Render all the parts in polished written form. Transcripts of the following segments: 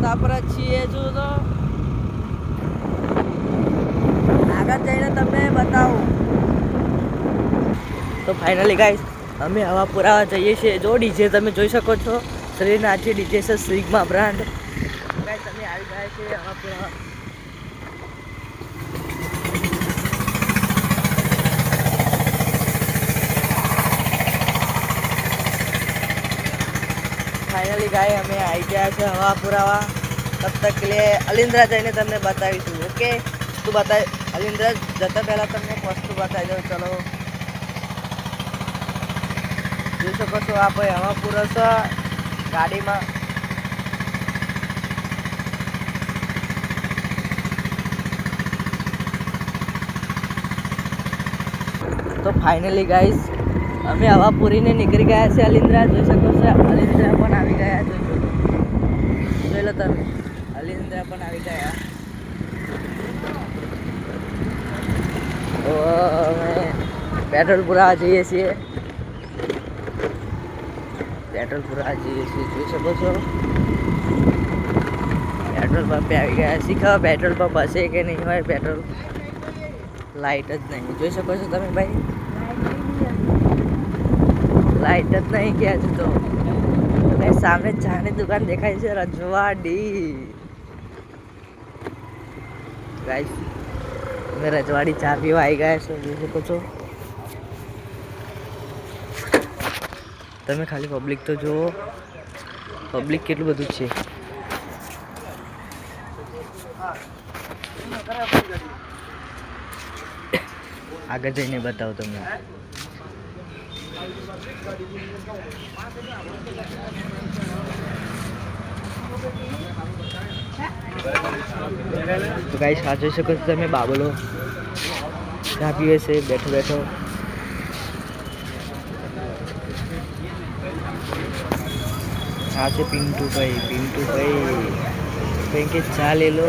રસ્તા પર જ છીએ જો તો આગળ જઈને તમને બતાવું. તો ફાઇનલી ગાઈસ અમે હવા પુરાવા જઈએ છીએ. જો ડીજે તમે જોઈ શકો છો, શ્રીનાથજી ડીજે છે, સિગ્મા બ્રાન્ડ. ગાઈસ અમે આવી ગયા છીએ હવા પુરાવા. ફાઇનલી ગાય અમે આવી ગયા છે હવા પુરાવા. તબ તક કે લીએ અલિન્દ્રા જઈને તમને બતાવીશું. ઓકે, તું બતાવી અલિન્દ્રા જતા પહેલાં તમને એક વસ્તુ બતાવી દઉં. ચલો, જોઈ શકો છો આપણે હવા પુરસ ગાડીમાં. તો ફાઇનલી ગાઈસ અમે હવા પૂરીને નીકળી ગયા છે અલિન્દ્રા. જોઈ શકો છો અલિન્દ્રા પણ આવી ગયા. જોઈ લો તમે, અલિન્દ્રા પણ આવી ગયા. તો અમે પેટ્રોલ પુરાવા જઈએ છીએ. પેટ્રોલ પુરાવા જઈએ છીએ, જોઈ શકો છો પેટ્રોલ પંપે આવી ગયા. શીખવા પેટ્રોલ પંપ હશે કે નહીં હોય. પેટ્રોલ લાઇટ જ નહીં, જોઈ શકો છો તમે ભાઈ, લાઇટ જ નહીં ક્યાં છે. તો સામે ચાની દુકાન દેખાય છે, રજવાડી. ગાઈસ અમે રજવાડી ચા પીવા આવી ગયા છો, જોઈ શકો છો તમે. ખાલી પબ્લિક તો જુઓ, પબ્લિક કેટલું બધું છે. આગળ જઈને બતાવો તમને. તો ગાઈસ આ જોઈ શકો છો તમે, બાબલો ચા પીવે છે બેઠો બેઠો. આ છે પિન્ટુભાઈ. પિન્ટુભાઈ કે ચા લે લો.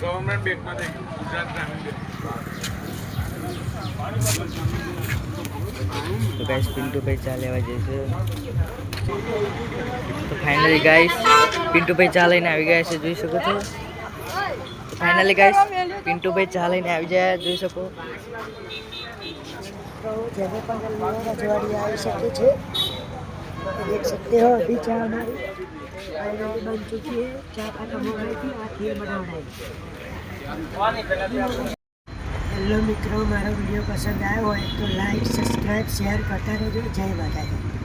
ગવર્મેન્ટ બેંકમાં થઈ ગયું, ગુજરાત ગ્રામીણ બેંક. તો ગાઈસ પિન્ટુભાઈ ચા લેવા જઈશે. તો ફાઇનલી ગાઈસ પિન્ટુભાઈ ચા લઈને આવી ગયા છે, જોઈ શકો છો. ફાઇનલી ગાઈસ પિન્ટુભાઈ ચા લઈને આવી જાય, જોઈ શકો. तो जगह पर रजवाड़ी आ सकते थे, देख सकते हो। अभी चाय हमारी फाइनली बन चुकी है। चाय खत्म हो गई थी, आ खीर बना रहे। हेलो मित्रों, मारा वीडियो पसंद आया हो तो लाइक सब्सक्राइब शेयर करता रहो। जय माता दी।